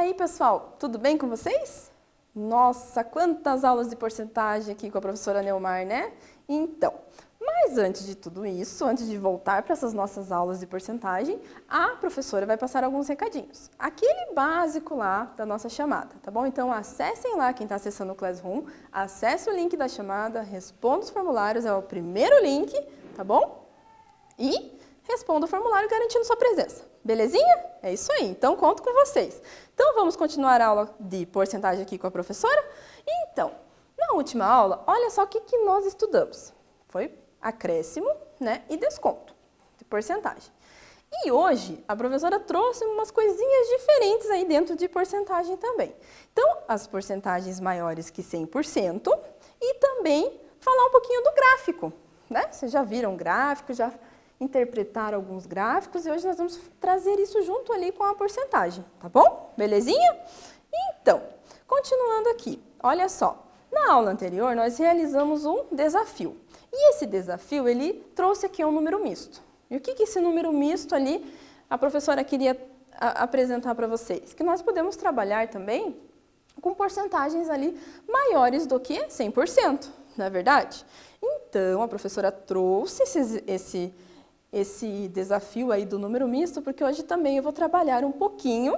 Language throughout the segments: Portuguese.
aí, pessoal, tudo bem com vocês? Nossa, quantas aulas de porcentagem aqui com a professora Neumar, né? Então, mas antes de tudo isso, antes de voltar para essas nossas aulas de porcentagem, a professora vai passar alguns recadinhos. Aquele básico lá da nossa chamada, tá bom? Então, acessem lá, quem está acessando o Classroom, acesse o link da chamada, responda os formulários, é o primeiro link, tá bom? E responda o formulário garantindo sua presença. Belezinha? É isso aí, então conto com vocês. Então vamos continuar a aula de porcentagem aqui com a professora? Então, na última aula, olha só o que nós estudamos. Foi acréscimo, né, e desconto de porcentagem. E hoje a professora trouxe umas coisinhas diferentes aí dentro de porcentagem também. Então, as porcentagens maiores que 100% e também falar um pouquinho do gráfico, né? Vocês já viram gráfico, já interpretar alguns gráficos e hoje nós vamos trazer isso junto ali com a porcentagem, tá bom? Belezinha? Então, continuando aqui, olha só, na aula anterior nós realizamos um desafio e esse desafio ele trouxe aqui um número misto. E o que esse número misto ali a professora queria apresentar para vocês? Que nós podemos trabalhar também com porcentagens ali maiores do que 100%, não é verdade? Então, a professora trouxe esse desafio aí do número misto, porque hoje também eu vou trabalhar um pouquinho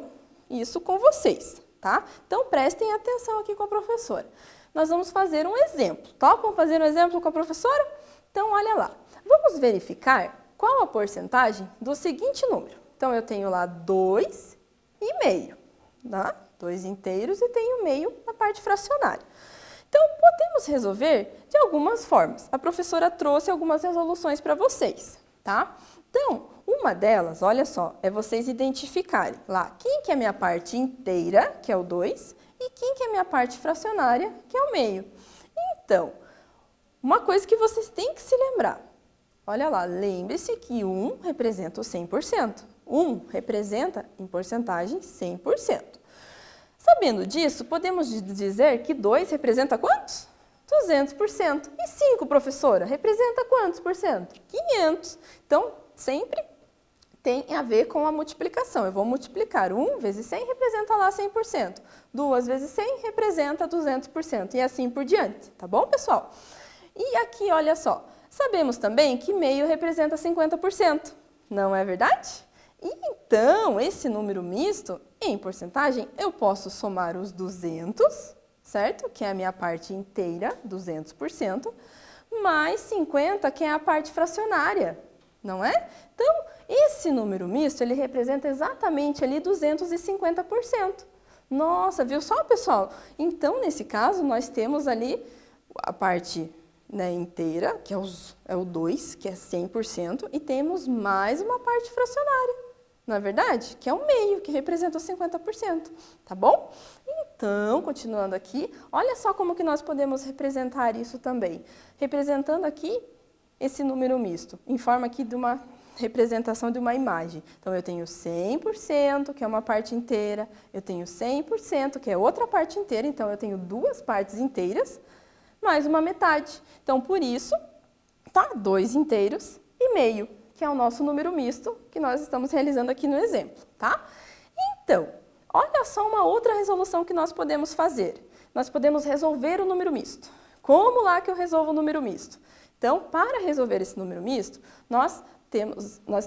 isso com vocês, tá? Então, prestem atenção aqui com a professora. Nós vamos fazer um exemplo. Topam fazer um exemplo com a professora? Então, olha lá. Vamos verificar qual a porcentagem do seguinte número. Então, eu tenho lá 2,5, tá? 2 inteiros e tenho meio na parte fracionária. Então, podemos resolver de algumas formas. A professora trouxe algumas resoluções para vocês. Tá? Então, uma delas, olha só, é vocês identificarem lá quem que é a minha parte inteira, que é o 2, e quem que é a minha parte fracionária, que é o meio. Então, uma coisa que vocês têm que se lembrar, olha lá, lembre-se que 1 representa o 100%. 1 representa, em porcentagem, 100%. Sabendo disso, podemos dizer que 2 representa quantos? 200%. E 5, professora, representa quantos por cento? 500. Então, sempre tem a ver com a multiplicação. Eu vou multiplicar 1 vezes 100 representa lá 100%. 2 vezes 100 representa 200%. E assim por diante. Tá bom, pessoal? E aqui, olha só. Sabemos também que meio representa 50%. Não é verdade? E então, esse número misto, em porcentagem, eu posso somar os 200%, certo? Que é a minha parte inteira, 200%, mais 50%, que é a parte fracionária, não é? Então, esse número misto, ele representa exatamente ali 250%. Nossa, viu só, pessoal? Então, nesse caso, nós temos ali a parte, né, inteira, que é o 2, que é 100%, e temos mais uma parte fracionária. Não é verdade? Que é o meio, que representa os 50%, tá bom? Então, continuando aqui, olha só como que nós podemos representar isso também. Representando aqui esse número misto, em forma aqui de uma representação de uma imagem. Então, eu tenho 100%, que é uma parte inteira, eu tenho 100%, que é outra parte inteira, então eu tenho duas partes inteiras, mais uma metade. Então, por isso, tá? 2 inteiros e meio, que é o nosso número misto que nós estamos realizando aqui no exemplo, tá? Então, olha só uma outra resolução que nós podemos fazer. Nós podemos resolver o número misto. Como lá que eu resolvo o número misto? Então, para resolver esse número misto, nós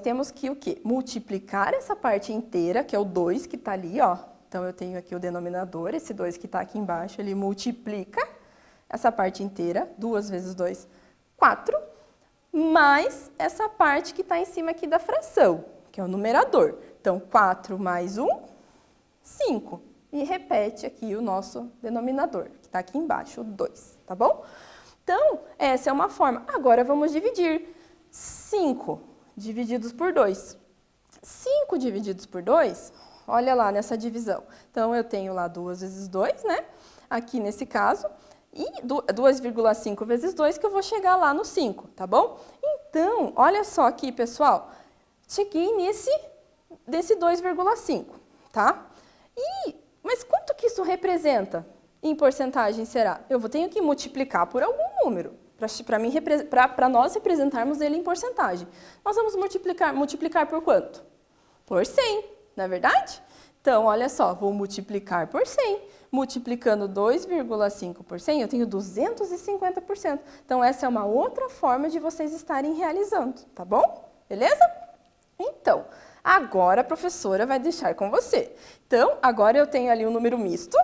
temos que o quê? Multiplicar essa parte inteira, que é o 2 que está ali, ó. Então, eu tenho aqui o denominador, esse 2 que está aqui embaixo, ele multiplica essa parte inteira, 2 vezes 2, 4, mais essa parte que está em cima aqui da fração, que é o numerador. Então, 4 mais 1, 5. E repete aqui o nosso denominador, que está aqui embaixo, o 2, tá bom? Então, essa é uma forma. Agora, vamos dividir 5 divididos por 2. 5 divididos por 2, olha lá nessa divisão. Então, eu tenho lá 2 vezes 2, né? Aqui nesse caso. E 2,5 vezes 2 que eu vou chegar lá no 5, tá bom? Então, olha só aqui, pessoal. Cheguei desse 2,5, tá? Mas quanto que isso representa em porcentagem será? Eu tenho que multiplicar por algum número, para nós representarmos ele em porcentagem. Nós vamos multiplicar por quanto? Por 100, não é verdade? Então, olha só, vou multiplicar por 100. Multiplicando 2,5 por 100, eu tenho 250%. Então, essa é uma outra forma de vocês estarem realizando, tá bom? Beleza? Então, agora a professora vai deixar com você. Então, agora eu tenho ali um número misto,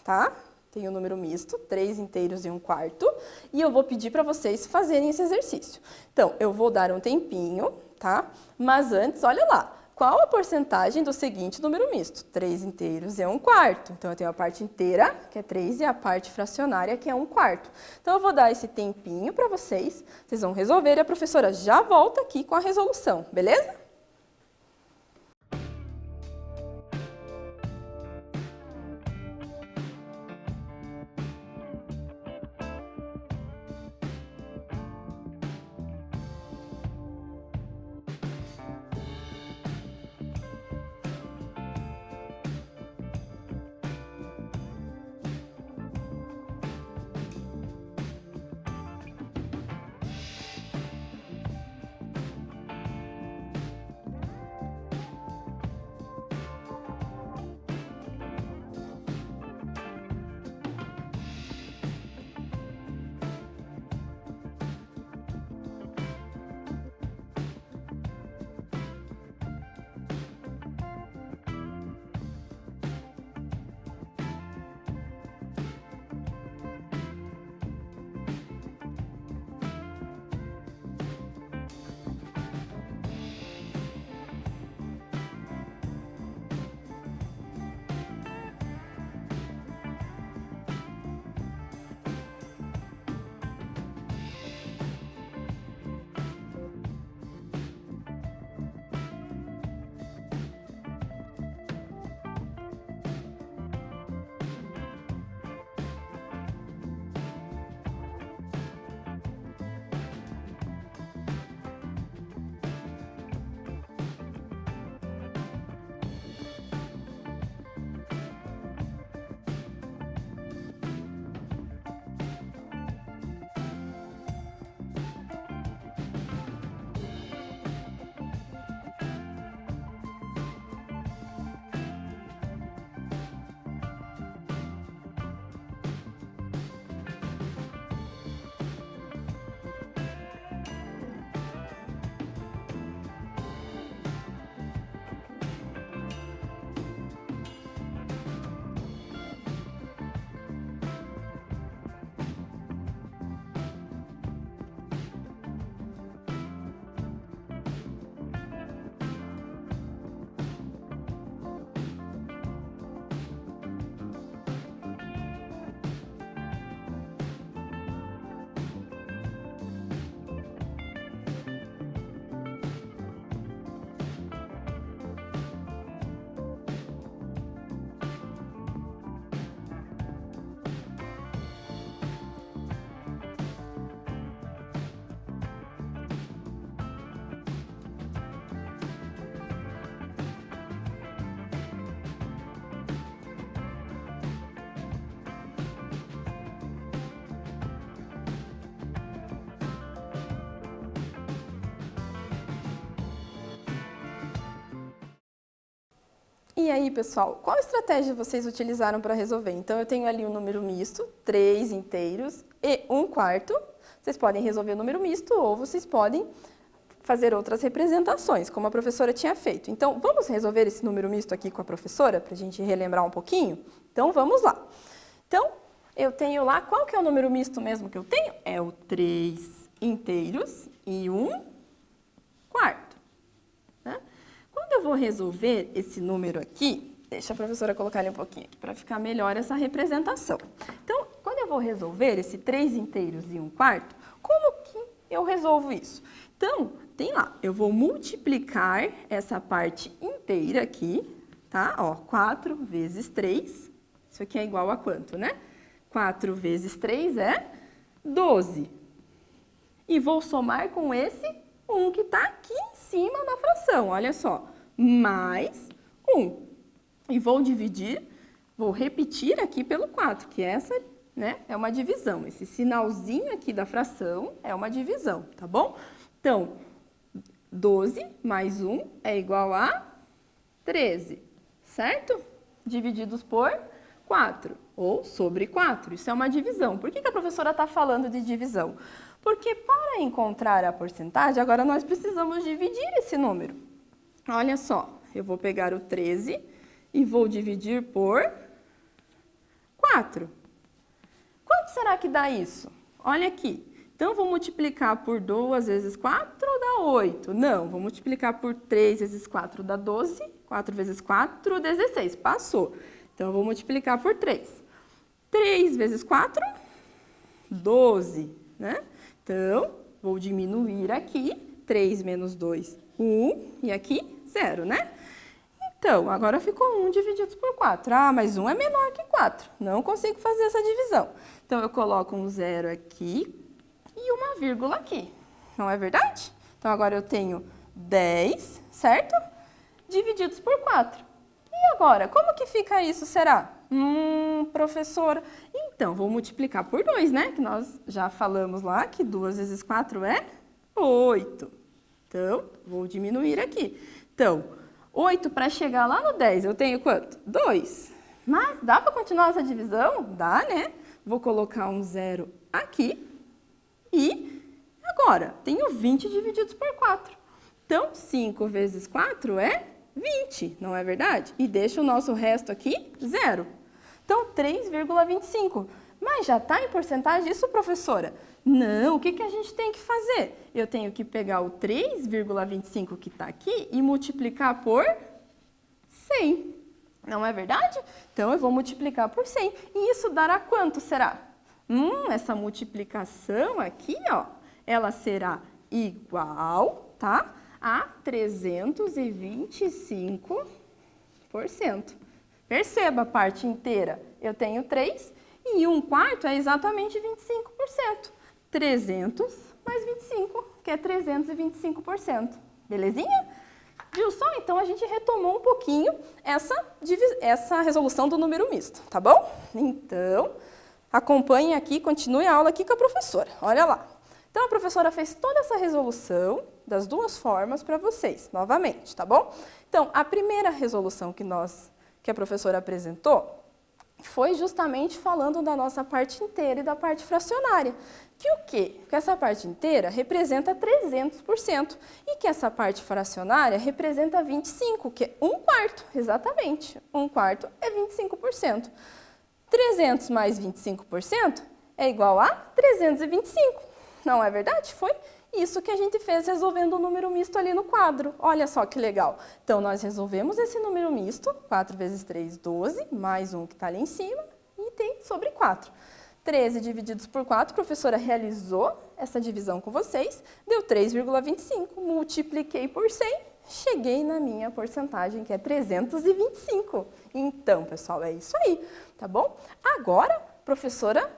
tá? Tenho um número misto, 3 inteiros e 1/4, e eu vou pedir para vocês fazerem esse exercício. Então, eu vou dar um tempinho, tá? Mas antes, olha lá. Qual a porcentagem do seguinte número misto? 3 inteiros e 1/4. Então, eu tenho a parte inteira, que é 3, e a parte fracionária, que é 1/4. Então, eu vou dar esse tempinho para vocês. Vocês vão resolver e a professora já volta aqui com a resolução, beleza? E aí, pessoal, qual estratégia vocês utilizaram para resolver? Então, eu tenho ali um número misto, 3 inteiros e 1/4. Vocês podem resolver o número misto ou vocês podem fazer outras representações, como a professora tinha feito. Então, vamos resolver esse número misto aqui com a professora, para a gente relembrar um pouquinho? Então, vamos lá. Então, eu tenho lá, qual que é o número misto mesmo que eu tenho? É o 3 inteiros e 1/4. Quando eu vou resolver esse número aqui, deixa a professora colocar ele um pouquinho aqui para ficar melhor essa representação. Então, quando eu vou resolver esse 3 inteiros e 1/4, como que eu resolvo isso? Então, tem lá, eu vou multiplicar essa parte inteira aqui, tá? Ó, 4 vezes 3, isso aqui é igual a quanto, né? 4 vezes 3 é 12. E vou somar com esse 1 que está aqui em cima da fração, olha só, mais 1. E vou dividir, vou repetir aqui pelo 4, que essa, né, é uma divisão. Esse sinalzinho aqui da fração é uma divisão, tá bom? Então, 12 mais 1 é igual a 13, certo? Divididos por 4, ou sobre 4. Isso é uma divisão. Por que a professora está falando de divisão? Porque para encontrar a porcentagem, agora nós precisamos dividir esse número. Olha só, eu vou pegar o 13 e vou dividir por 4. Quanto será que dá isso? Olha aqui. Então, vou multiplicar por 2 vezes 4, dá 8. Não, vou multiplicar por 3 vezes 4, dá 12. 4 vezes 4, 16. Passou. Então, eu vou multiplicar por 3. 3 vezes 4, 12, né? Então, vou diminuir aqui. 3 menos 2, 1. E aqui, 0, né? Então, agora ficou 1 dividido por 4. Ah, mas 1 é menor que 4. Não consigo fazer essa divisão. Então, eu coloco um 0 aqui e uma vírgula aqui. Não é verdade? Então, agora eu tenho 10, certo? Divididos por 4. E agora, como que fica isso, será? Professora, então, vou multiplicar por 2, né? Que nós já falamos lá que 2 vezes 4 é 8. Então, vou diminuir aqui. Então, 8 para chegar lá no 10, eu tenho quanto? 2. Mas dá para continuar essa divisão? Dá, né? Vou colocar um 0 aqui. E agora, tenho 20 divididos por 4. Então, 5 vezes 4 é 20, não é verdade? E deixa o nosso resto aqui, 0. Então, 3,25. Mas já está em porcentagem isso, professora? Não, o que a gente tem que fazer? Eu tenho que pegar o 3,25 que está aqui e multiplicar por 100. Não é verdade? Então, eu vou multiplicar por 100. E isso dará quanto, será? Essa multiplicação aqui, ó, ela será igual, tá? A 325%. Perceba a parte inteira. Eu tenho 3 e 1/4 é exatamente 25%. 300 mais 25, que é 325%. Belezinha? Viu só? Então, a gente retomou um pouquinho essa resolução do número misto, tá bom? Então, acompanhe aqui, continue a aula aqui com a professora. Olha lá. Então, a professora fez toda essa resolução das duas formas para vocês, novamente, tá bom? Então, a primeira resolução que a professora apresentou foi justamente falando da nossa parte inteira e da parte fracionária. Que o quê? Que essa parte inteira representa 300% e que essa parte fracionária representa 25%, que é 1/4, exatamente. 1/4 é 25%. 300 mais 25% é igual a 325. Não é verdade? Foi isso que a gente fez resolvendo o número misto ali no quadro. Olha só que legal. Então, nós resolvemos esse número misto, 4 vezes 3, 12, mais 1 que está ali em cima, e tem sobre 4. 13 divididos por 4, a professora realizou essa divisão com vocês, deu 3,25, multipliquei por 100, cheguei na minha porcentagem, que é 325. Então, pessoal, é isso aí, tá bom? Agora, a professora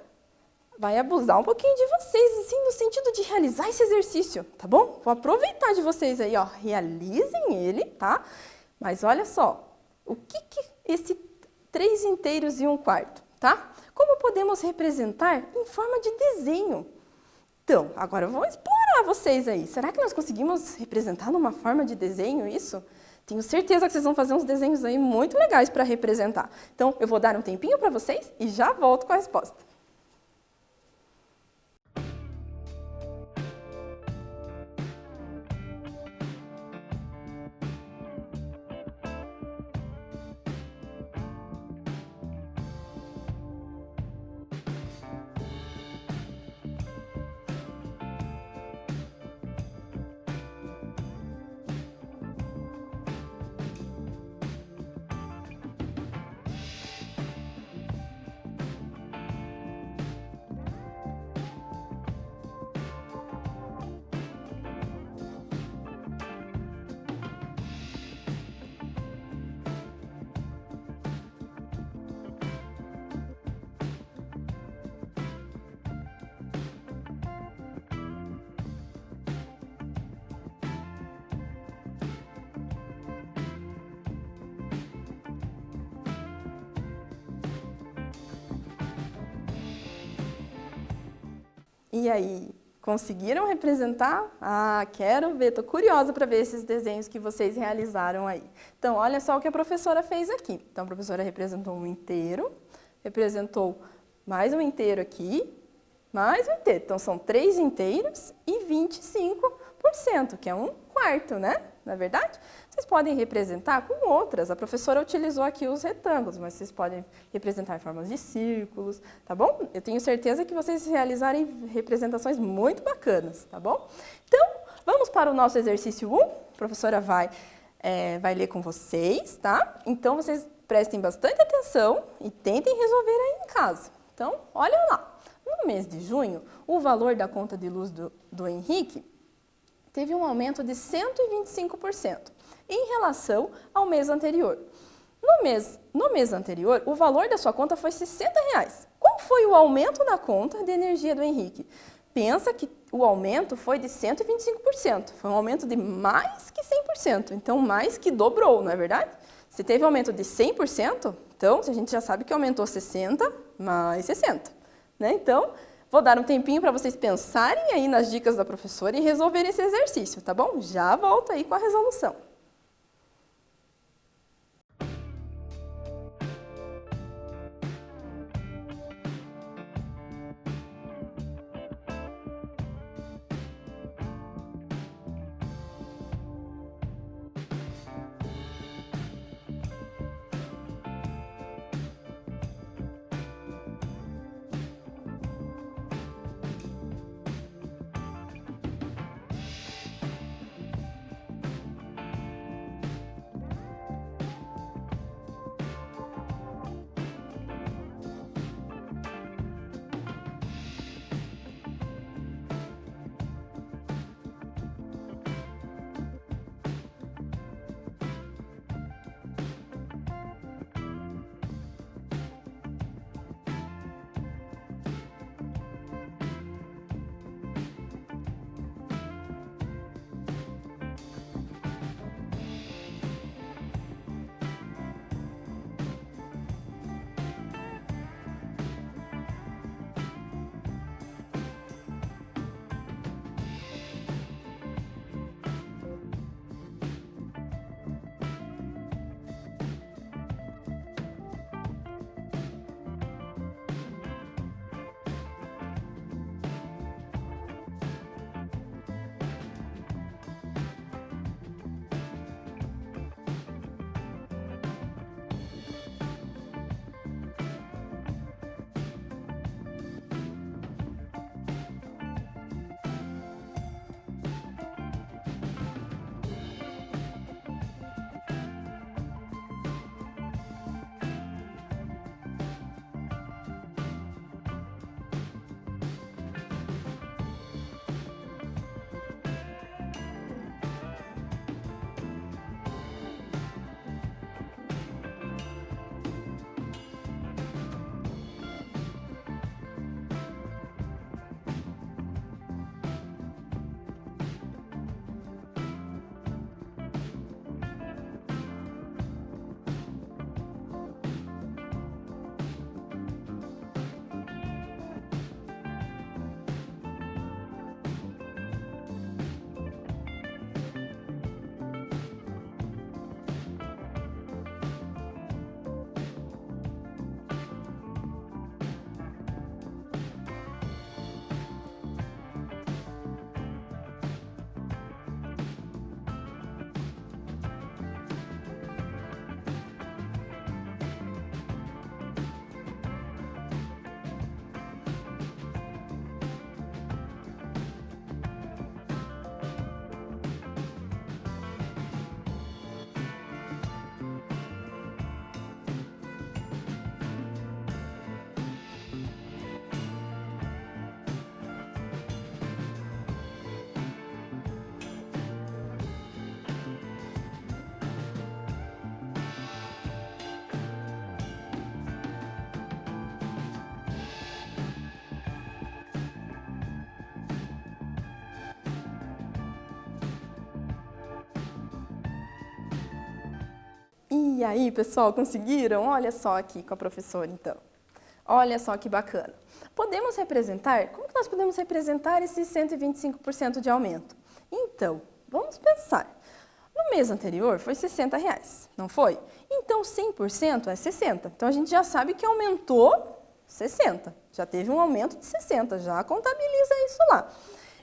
vai abusar um pouquinho de vocês, assim, no sentido de realizar esse exercício, tá bom? Vou aproveitar de vocês aí, ó, realizem ele, tá? Mas olha só, o que esse 3 inteiros e 1/4, tá? Como podemos representar em forma de desenho? Então, agora eu vou explorar vocês aí. Será que nós conseguimos representar numa forma de desenho isso? Tenho certeza que vocês vão fazer uns desenhos aí muito legais para representar. Então, eu vou dar um tempinho para vocês e já volto com a resposta. E aí, Conseguiram representar? Ah, quero ver, estou curiosa para ver esses desenhos que vocês realizaram aí. Então, olha só o que a professora fez aqui. Então, a professora representou um inteiro, representou mais um inteiro aqui, mais um inteiro. Então, são 3 inteiros e 25%, que é 1/4, né? Não é verdade? Vocês podem representar com outras. A professora utilizou aqui os retângulos, mas vocês podem representar em formas de círculos, tá bom? Eu tenho certeza que vocês realizarem representações muito bacanas, tá bom? Então, vamos para o nosso exercício 1. A professora vai ler com vocês, tá? Então, vocês prestem bastante atenção e tentem resolver aí em casa. Então, olha lá. No mês de junho, o valor da conta de luz do Henrique teve um aumento de 125% em relação ao mês anterior. No mês anterior, o valor da sua conta foi R$60. Qual foi o aumento da conta de energia do Henrique? Pensa que o aumento foi de 125%. Foi um aumento de mais que 100%. Então, mais que dobrou, não é verdade? Se teve aumento de 100%, então a gente já sabe que aumentou 60 mais 60. Né? Então, vou dar um tempinho para vocês pensarem aí nas dicas da professora e resolverem esse exercício, tá bom? Já volto aí com a resolução. E aí, pessoal, conseguiram? Olha só aqui com a professora, então. Olha só que bacana. Podemos representar, como que nós podemos representar esse 125% de aumento? Então, vamos pensar. No mês anterior foi R$60, não foi? Então, 100% é 60. Então, a gente já sabe que aumentou 60. Já teve um aumento de 60, já contabiliza isso lá.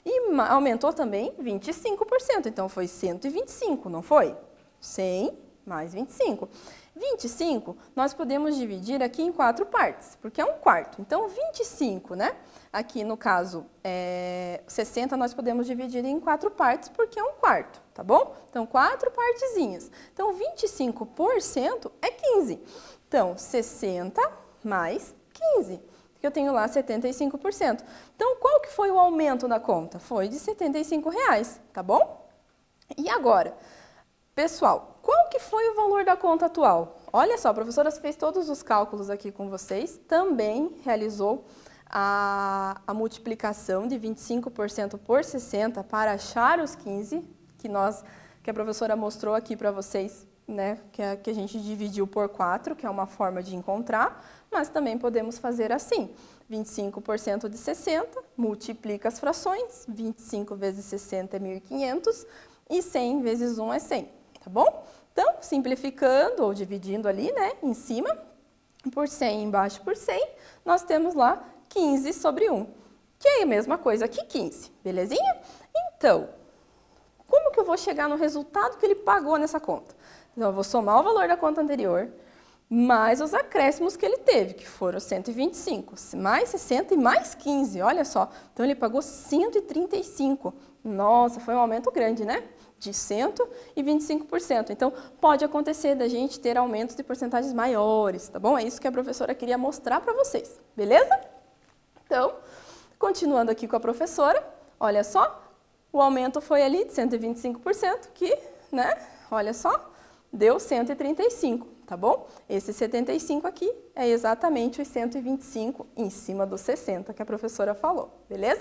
E aumentou também 25%, então foi 125, não foi? 100 mais 25. 25 nós podemos dividir aqui em 4 partes, porque é um quarto. Então, 25, né? Aqui no caso, 60 nós podemos dividir em 4 partes, porque é um quarto, tá bom? Então, 4 partezinhas. Então, 25% é 15. Então, 60 mais 15, que eu tenho lá 75%. Então, qual que foi o aumento da conta? Foi de R$75, tá bom? E agora, pessoal, qual que foi o valor da conta atual? Olha só, a professora fez todos os cálculos aqui com vocês, também realizou a multiplicação de 25% por 60 para achar os 15, que a professora mostrou aqui para vocês, né, que a gente dividiu por 4, que é uma forma de encontrar, mas também podemos fazer assim, 25% de 60, multiplica as frações, 25 vezes 60 é 1.500 e 100 vezes 1 é 100, tá bom? Então, simplificando ou dividindo ali, né, em cima, por 100 embaixo por 100, nós temos lá 15 sobre 1, que é a mesma coisa que 15, belezinha? Então, como que eu vou chegar no resultado que ele pagou nessa conta? Então, eu vou somar o valor da conta anterior, mais os acréscimos que ele teve, que foram 125, mais 60 e mais 15, olha só. Então, ele pagou 135. Nossa, foi um aumento grande, né? De 125%. Então, pode acontecer da gente ter aumentos de porcentagens maiores, tá bom? É isso que a professora queria mostrar para vocês, beleza? Então, continuando aqui com a professora, olha só, o aumento foi ali de 125%, que, né, olha só, deu 135, tá bom? Esse 75 aqui é exatamente os 125 em cima dos 60 que a professora falou, beleza?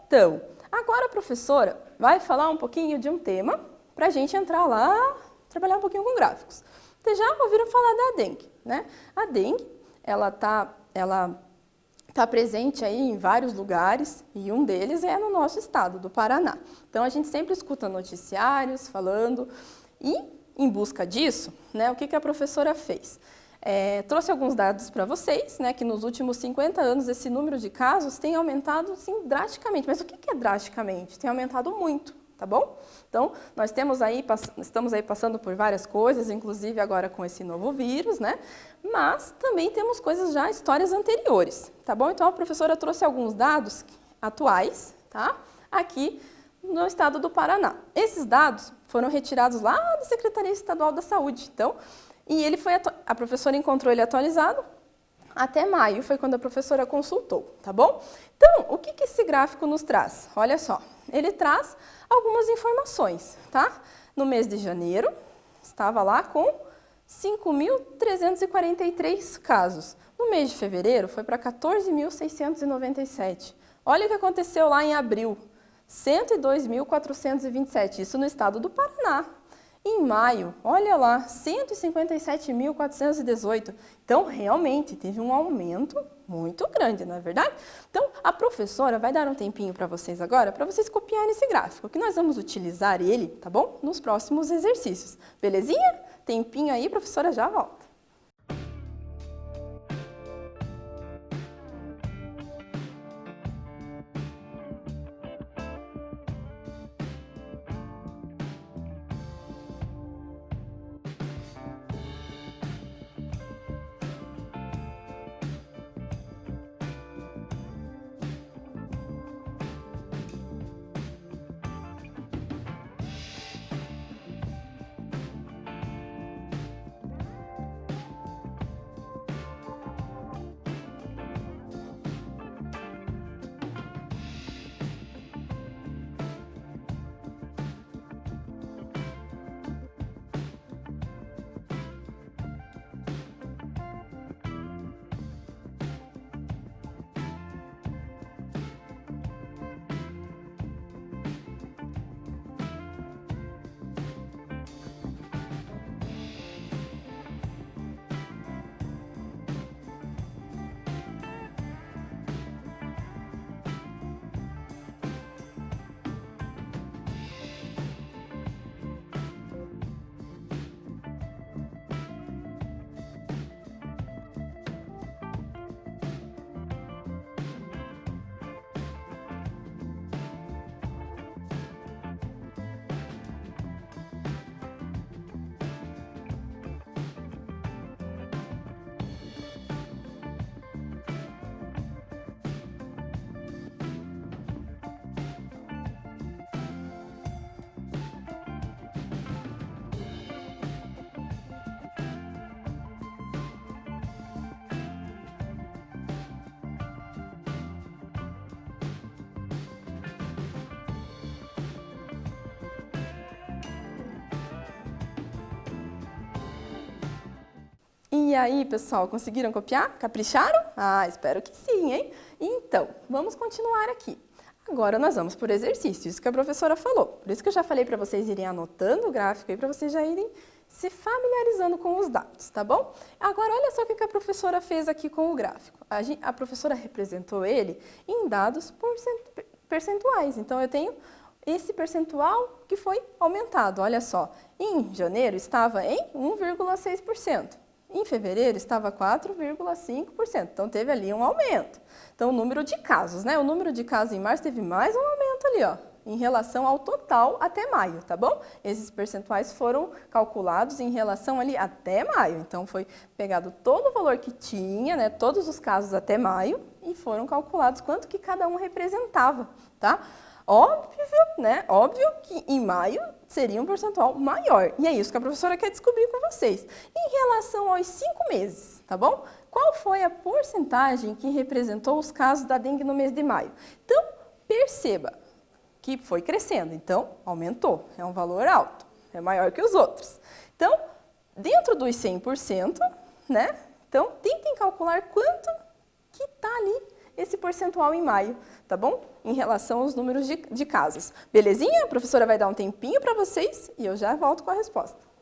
Então, agora a professora vai falar um pouquinho de um tema para a gente entrar lá, trabalhar um pouquinho com gráficos. Vocês já ouviram falar da dengue, né? A dengue, ela tá presente aí em vários lugares e um deles é no nosso estado, do Paraná. Então, a gente sempre escuta noticiários falando e, em busca disso, né, o que a professora fez? Trouxe alguns dados para vocês, né, que nos últimos 50 anos esse número de casos tem aumentado, sim, drasticamente. Mas o que é drasticamente? Tem aumentado muito, tá bom? Então, nós estamos aí passando por várias coisas, inclusive agora com esse novo vírus, né? Mas também temos coisas já, histórias anteriores, tá bom? Então, a professora trouxe alguns dados atuais, tá? Aqui no estado do Paraná. Esses dados foram retirados lá da Secretaria Estadual da Saúde, então, e a professora encontrou ele atualizado até maio, foi quando a professora consultou, tá bom? Então, o que esse gráfico nos traz? Olha só, ele traz algumas informações, tá? No mês de janeiro, estava lá com 5.343 casos. No mês de fevereiro, foi para 14.697. Olha o que aconteceu lá em abril, 102.427, isso no estado do Paraná. Em maio, olha lá, 157.418. Então, realmente, teve um aumento muito grande, não é verdade? Então, a professora vai dar um tempinho para vocês agora, para vocês copiarem esse gráfico, que nós vamos utilizar ele, tá bom? Nos próximos exercícios. Belezinha? Tempinho aí, a professora já volta. E aí, pessoal, conseguiram copiar? Capricharam? Ah, espero que sim, hein? Então, vamos continuar aqui. Agora nós vamos por exercício, isso que a professora falou. Por isso que eu já falei para vocês irem anotando o gráfico aí, para vocês já irem se familiarizando com os dados, tá bom? Agora, olha só o que a professora fez aqui com o gráfico. A professora representou ele em dados percentuais. Então, eu tenho esse percentual que foi aumentado. Olha só, em janeiro estava em 1,6%. Em fevereiro estava 4,5%, então teve ali um aumento. Então o número de casos, né? O número de casos em março teve mais um aumento ali, ó, em relação ao total até maio, tá bom? Esses percentuais foram calculados em relação ali até maio. Então foi pegado todo o valor que tinha, né? Todos os casos até maio e foram calculados quanto que cada um representava, tá? Óbvio, né? Óbvio que em maio seria um percentual maior. E é isso que a professora quer descobrir com vocês. Em relação aos 5 meses, tá bom? Qual foi a porcentagem que representou os casos da dengue no mês de maio? Então, perceba que foi crescendo. Então, aumentou. É um valor alto. É maior que os outros. Então, dentro dos 100%, né? Então, tentem calcular quanto que está ali esse percentual em maio, tá bom? Em relação aos números de casos. Belezinha? A professora vai dar um tempinho para vocês e eu já volto com a resposta.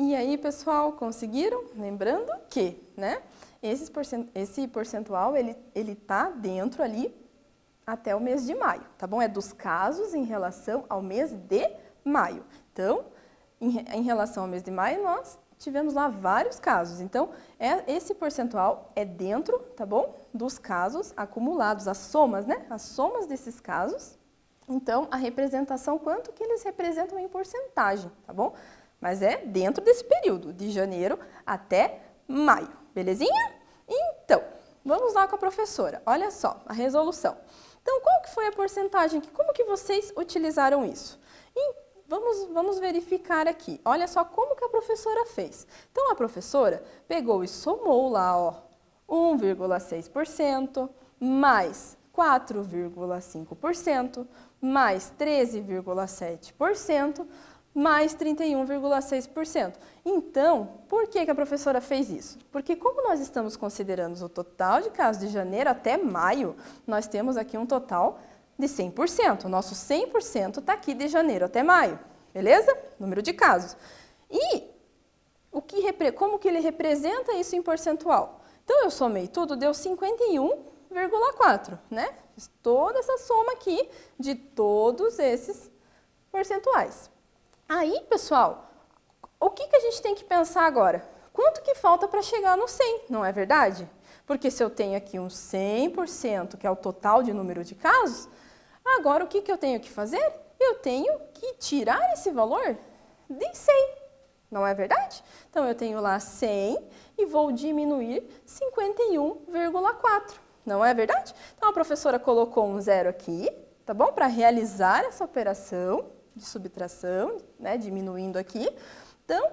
E aí, pessoal, conseguiram? Lembrando que, né, esse percentual, ele tá dentro ali até o mês de maio, tá bom? É dos casos em relação ao mês de maio. Então, em relação ao mês de maio, nós tivemos lá vários casos. Então, esse percentual é dentro, tá bom? Dos casos acumulados, as somas, né? As somas desses casos. Então, a representação, quanto que eles representam em porcentagem, tá bom? Mas é dentro desse período, de janeiro até maio, belezinha? Então, vamos lá com a professora. Olha só, a resolução. Então, qual que foi a porcentagem? Como que vocês utilizaram isso? E vamos verificar aqui. Olha só como que a professora fez. Então, a professora pegou e somou lá, ó, 1,6% mais 4,5% mais 13,7% mais 31,6%. Então, por que a professora fez isso? Porque como nós estamos considerando o total de casos de janeiro até maio, nós temos aqui um total de 100%. O nosso 100% está aqui de janeiro até maio, beleza? Número de casos. E como que ele representa isso em percentual? Então, eu somei tudo, deu 51,4, né? Fiz toda essa soma aqui de todos esses percentuais. Aí, pessoal, o que a gente tem que pensar agora? Quanto que falta para chegar no 100, não é verdade? Porque se eu tenho aqui um 100%, que é o total de número de casos, agora o que eu tenho que fazer? Eu tenho que tirar esse valor de 100, não é verdade? Então, eu tenho lá 100 e vou diminuir 51,4, não é verdade? Então, a professora colocou um zero aqui, tá bom? Para realizar essa operação de subtração, né, diminuindo aqui. Então,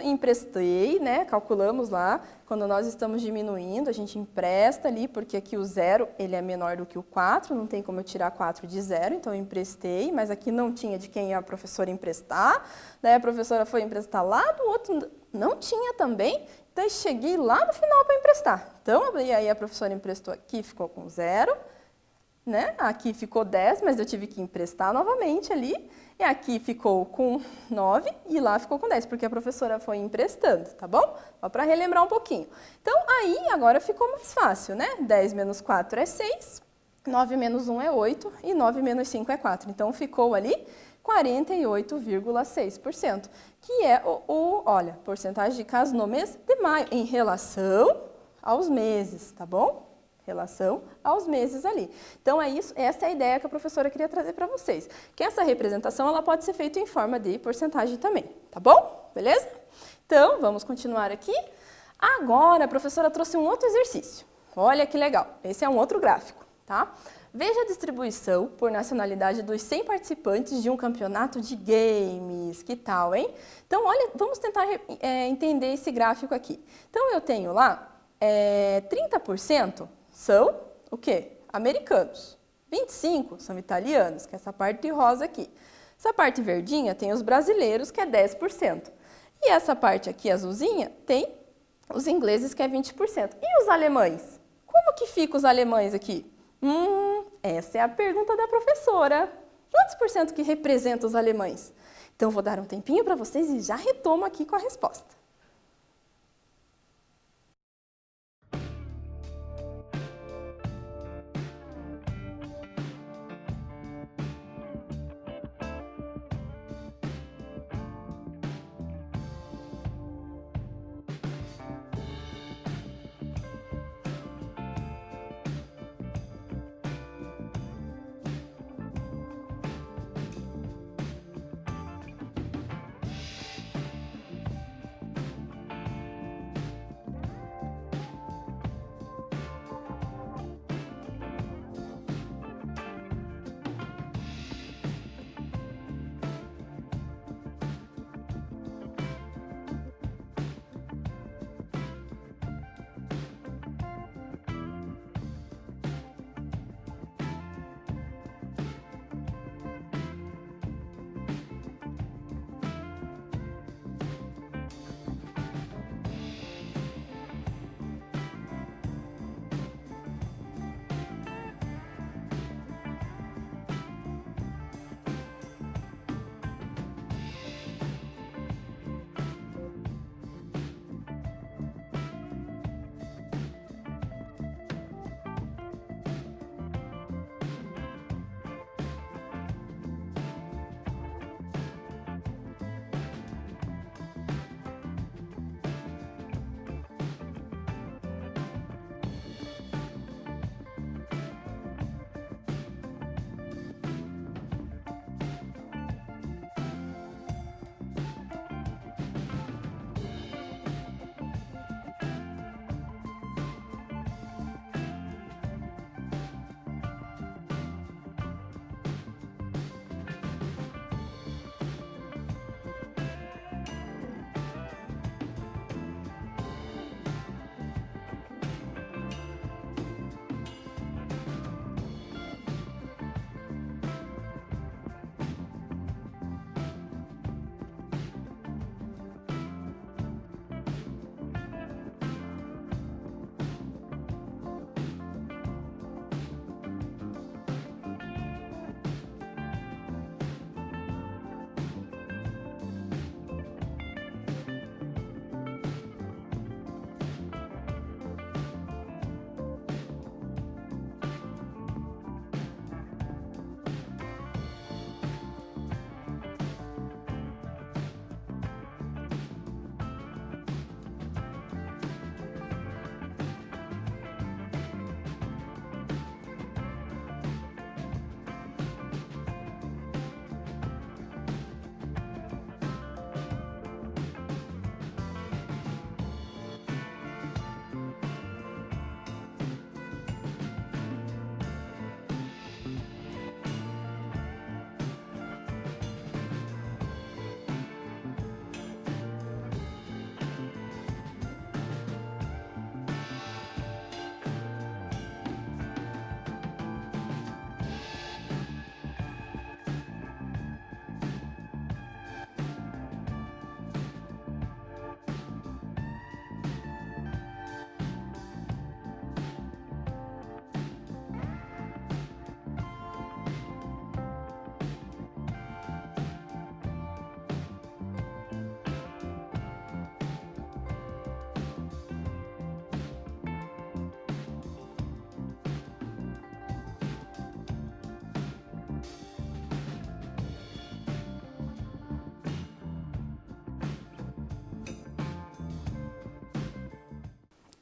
emprestei, né, calculamos lá, quando nós estamos diminuindo, a gente empresta ali, porque aqui o zero, ele é menor do que o 4, não tem como eu tirar 4 de zero, então eu emprestei, mas aqui não tinha de quem a professora emprestar, daí a professora foi emprestar lá do outro, não tinha também, daí cheguei lá no final para emprestar. Então, e aí a professora emprestou aqui, ficou com zero, né? Aqui ficou 10, mas eu tive que emprestar novamente ali. E aqui ficou com 9 e lá ficou com 10, porque a professora foi emprestando, tá bom? Só para relembrar um pouquinho. Então, aí agora ficou mais fácil, né? 10 menos 4 é 6, 9 menos 1 é 8 e 9 menos 5 é 4. Então, ficou ali 48,6%, que é olha, porcentagem de casos no mês de maio, em relação aos meses, tá bom? Relação aos meses ali. Então, é isso, essa é a ideia que a professora queria trazer para vocês. Que essa representação, ela pode ser feita em forma de porcentagem também, tá bom? Beleza? Então, vamos continuar aqui. Agora, a professora trouxe um outro exercício. Olha que legal, esse é um outro gráfico, tá? Veja a distribuição por nacionalidade dos 100 participantes de um campeonato de games. Que tal, hein? Então, olha, vamos tentar entender esse gráfico aqui. Então, eu tenho lá 30% são o quê? Americanos. 25% são italianos, que é essa parte rosa aqui. Essa parte verdinha tem os brasileiros, que é 10%. E essa parte aqui azulzinha tem os ingleses, que é 20%. E os alemães? Como que ficam os alemães aqui? Essa é a pergunta da professora. Quantos por cento que representa os alemães? Então, vou dar um tempinho para vocês e já retomo aqui com a resposta.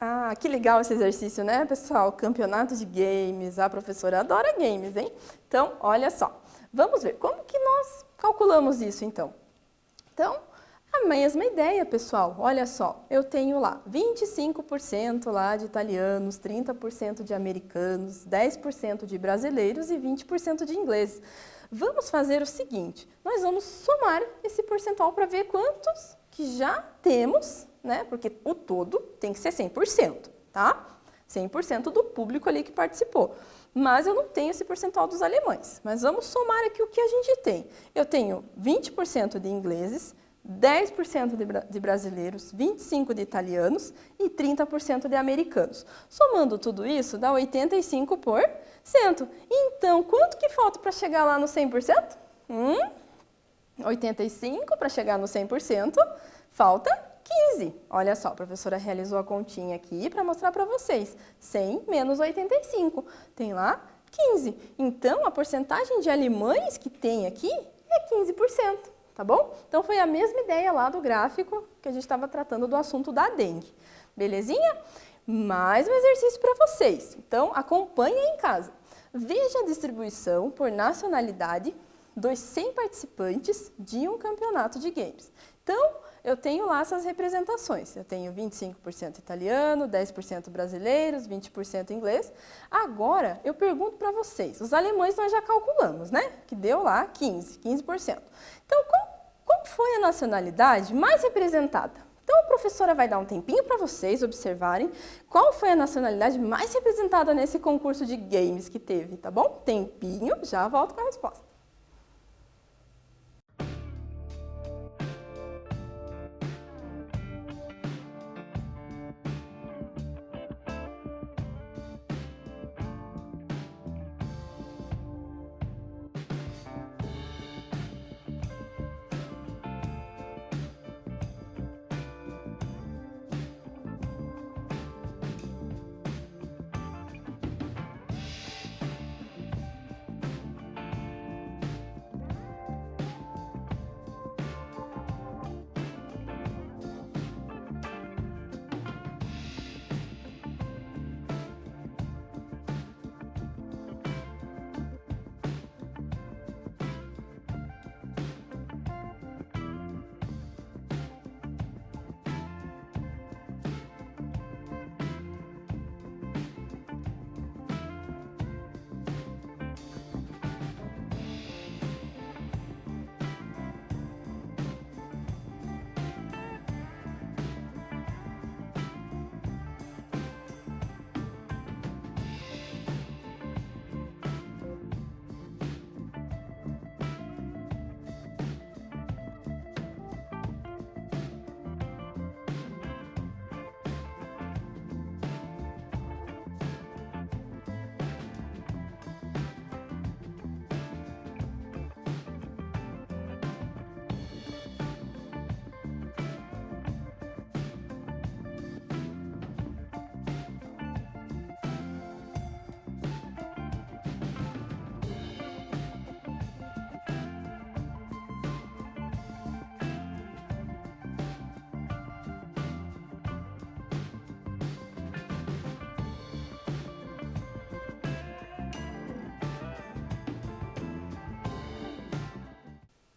Ah, que legal esse exercício, né, pessoal? Campeonato de games, a professora adora games, hein? Então, olha só, vamos ver como que nós calculamos isso, então. Então, a mesma ideia, pessoal, olha só, eu tenho lá 25% lá de italianos, 30% de americanos, 10% de brasileiros e 20% de ingleses. Vamos fazer o seguinte, nós vamos somar esse percentual para ver quantos que já temos, né? Porque o todo tem que ser 100%, tá? 100% do público ali que participou. Mas eu não tenho esse percentual dos alemães. Mas vamos somar aqui o que a gente tem. Eu tenho 20% de ingleses, 10% de brasileiros, 25% de italianos e 30% de americanos. Somando tudo isso, dá 85%. Então, quanto que falta para chegar lá no 100%? 85% para chegar no 100%, falta 15. Olha só, a professora realizou a continha aqui para mostrar para vocês. 100 menos 85, tem lá 15. Então, a porcentagem de alemães que tem aqui é 15%, tá bom? Então, foi a mesma ideia lá do gráfico que a gente estava tratando do assunto da dengue. Belezinha? Mais um exercício para vocês. Então, acompanhem em casa. Veja a distribuição por nacionalidade dos 100 participantes de um campeonato de games. Então, eu tenho lá essas representações. Eu tenho 25% italiano, 10% brasileiros, 20% inglês. Agora, eu pergunto para vocês, os alemães nós já calculamos, né? Que deu lá 15%. Então, qual foi a nacionalidade mais representada? Então, a professora vai dar um tempinho para vocês observarem qual foi a nacionalidade mais representada nesse concurso de games que teve, tá bom? Tempinho, já volto com a resposta.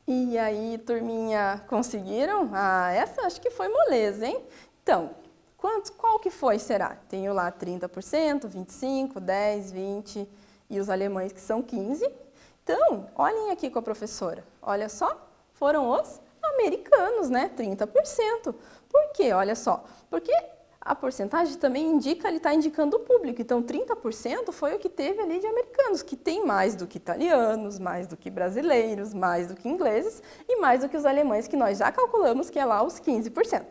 E aí, turminha, conseguiram? Ah, essa acho que foi moleza, hein? Então, qual que foi, será? Tenho lá 30%, 25%, 10%, 20% e os alemães que são 15%. Então, olhem aqui com a professora. Olha só, foram os americanos, né? 30%. Por quê? Olha só, porque a porcentagem também indica, ele está indicando o público. Então, 30% foi o que teve ali de americanos, que tem mais do que italianos, mais do que brasileiros, mais do que ingleses e mais do que os alemães, que nós já calculamos que é lá os 15%.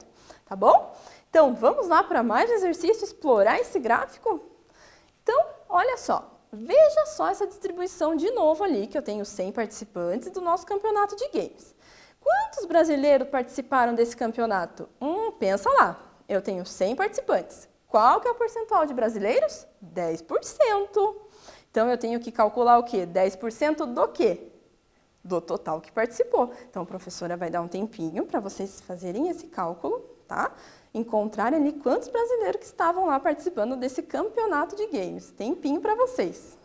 Tá bom? Então, vamos lá para mais um exercício, explorar esse gráfico? Então, olha só. Veja só essa distribuição de novo ali, que eu tenho 100 participantes do nosso campeonato de games. Quantos brasileiros participaram desse campeonato? Pensa lá. Eu tenho 100 participantes. Qual que é o percentual de brasileiros? 10%. Então, eu tenho que calcular o quê? 10% do quê? Do total que participou. Então, a professora vai dar um tempinho para vocês fazerem esse cálculo. tá? Encontrarem ali quantos brasileiros que estavam lá participando desse campeonato de games. Tempinho para vocês.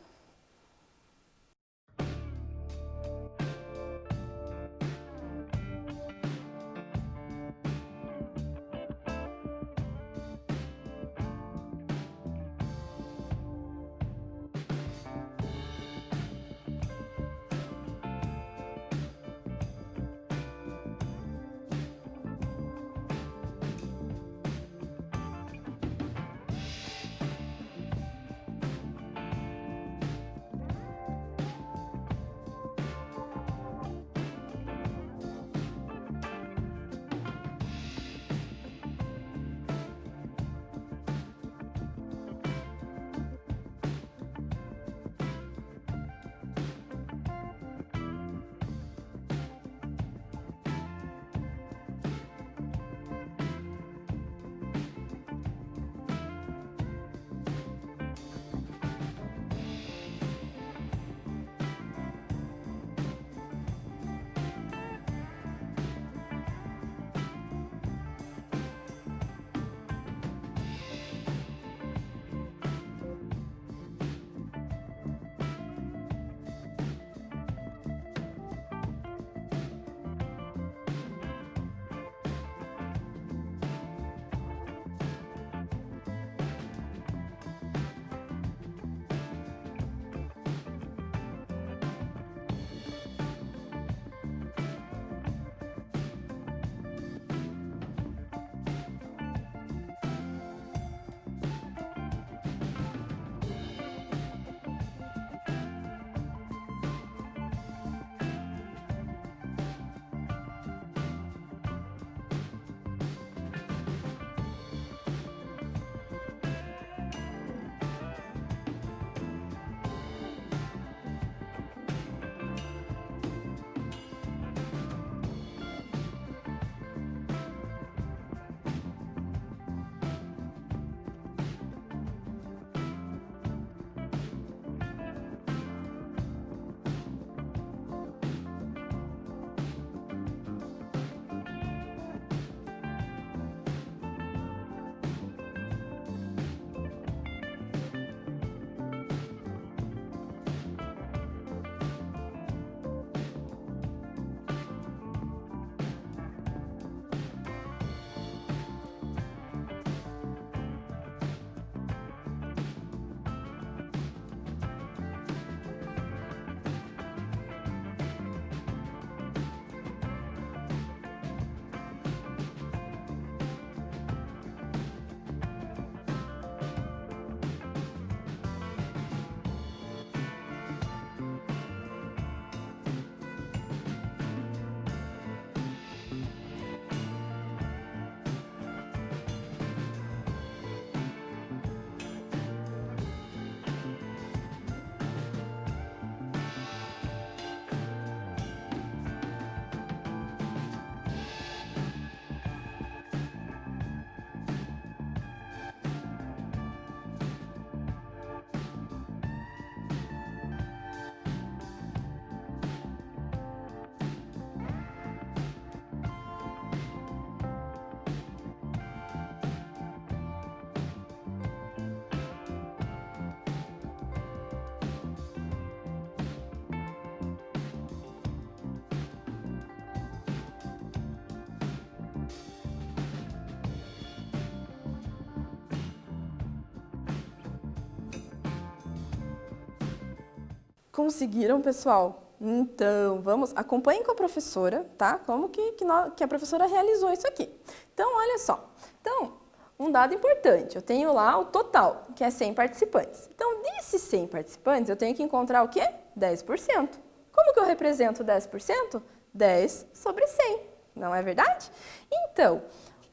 Conseguiram, pessoal? Então, acompanhem com a professora, tá? Como que a professora realizou isso aqui. Então, olha só. Então, um dado importante, eu tenho lá o total, que é 100 participantes. Então, desses 100 participantes, eu tenho que encontrar o quê? 10%. Como que eu represento 10%? 10 sobre 100, não é verdade? Então,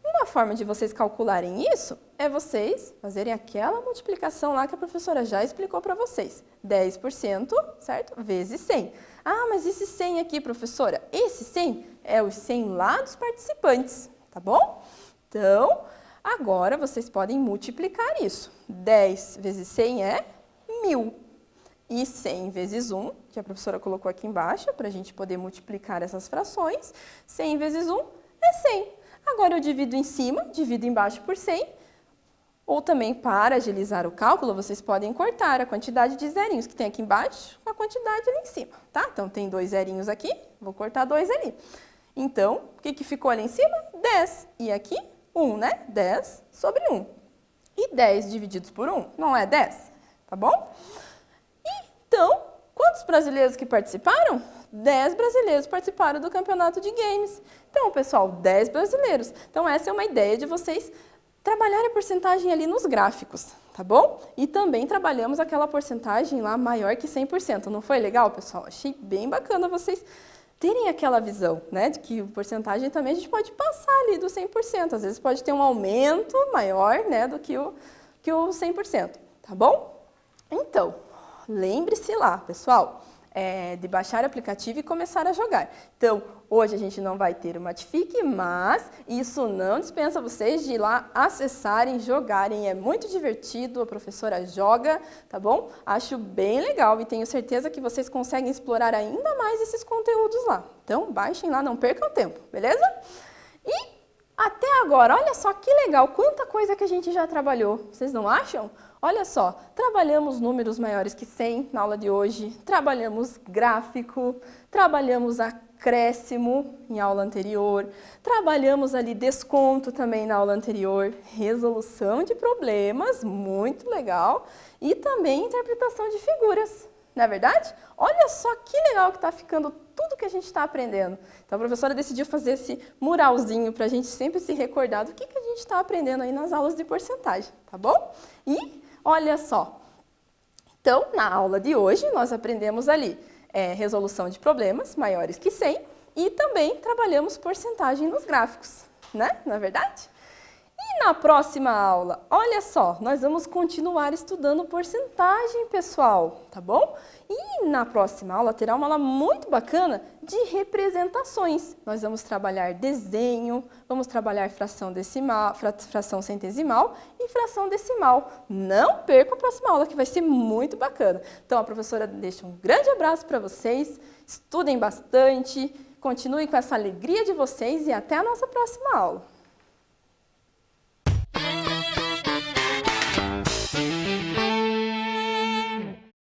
uma forma de vocês calcularem isso é vocês fazerem aquela multiplicação lá que a professora já explicou para vocês. 10%, certo? Vezes 100. Ah, mas esse 100 aqui, professora, esse 100 é os 100 lá dos participantes, tá bom? Então, agora vocês podem multiplicar isso. 10 vezes 100 é 1000. E 100 vezes 1, que a professora colocou aqui embaixo, para a gente poder multiplicar essas frações, 100 vezes 1 é 100. Agora eu divido em cima, divido embaixo por 100, ou também para agilizar o cálculo, vocês podem cortar a quantidade de zerinhos que tem aqui embaixo com a quantidade ali em cima, tá? Então, tem 2 zerinhos aqui, vou cortar 2 ali. Então, o que ficou ali em cima? 10. E aqui, 1, né? 10 sobre 1. E 10 divididos por 1 não é 10, tá bom? Então, quantos brasileiros que participaram? 10 brasileiros participaram do campeonato de games. Então, pessoal, 10 brasileiros. Então, essa é uma ideia de vocês trabalharem a porcentagem ali nos gráficos, tá bom? E também trabalhamos aquela porcentagem lá maior que 100%. Não foi legal, pessoal? Achei bem bacana vocês terem aquela visão, né? De que a porcentagem também a gente pode passar ali do 100%. Às vezes pode ter um aumento maior, né, do que o 100%, tá bom? Então, lembre-se lá, pessoal, de baixar o aplicativo e começar a jogar. Então, hoje a gente não vai ter o Matifique, mas isso não dispensa vocês de ir lá acessarem, jogarem. É muito divertido, a professora joga, tá bom? Acho bem legal e tenho certeza que vocês conseguem explorar ainda mais esses conteúdos lá. Então, baixem lá, não percam tempo, beleza? E até agora, olha só que legal, quanta coisa que a gente já trabalhou, vocês não acham? Olha só, trabalhamos números maiores que 100 na aula de hoje, trabalhamos gráfico, trabalhamos acréscimo em aula anterior, trabalhamos ali desconto também na aula anterior, resolução de problemas, muito legal, e também interpretação de figuras, não é verdade? Olha só que legal que está ficando tudo que a gente está aprendendo. Então, a professora decidiu fazer esse muralzinho para a gente sempre se recordar do que a gente está aprendendo aí nas aulas de porcentagem, tá bom? E olha só, então, na aula de hoje, nós aprendemos ali resolução de problemas maiores que 100 e também trabalhamos porcentagem nos gráficos, né? Não é verdade? E na próxima aula, olha só, nós vamos continuar estudando porcentagem, pessoal, tá bom? E na próxima aula terá uma aula muito bacana de representações. Nós vamos trabalhar desenho, vamos trabalhar fração decimal, fração centesimal e fração decimal. Não perca a próxima aula, que vai ser muito bacana. Então, a professora deixa um grande abraço para vocês, estudem bastante, continuem com essa alegria de vocês e até a nossa próxima aula.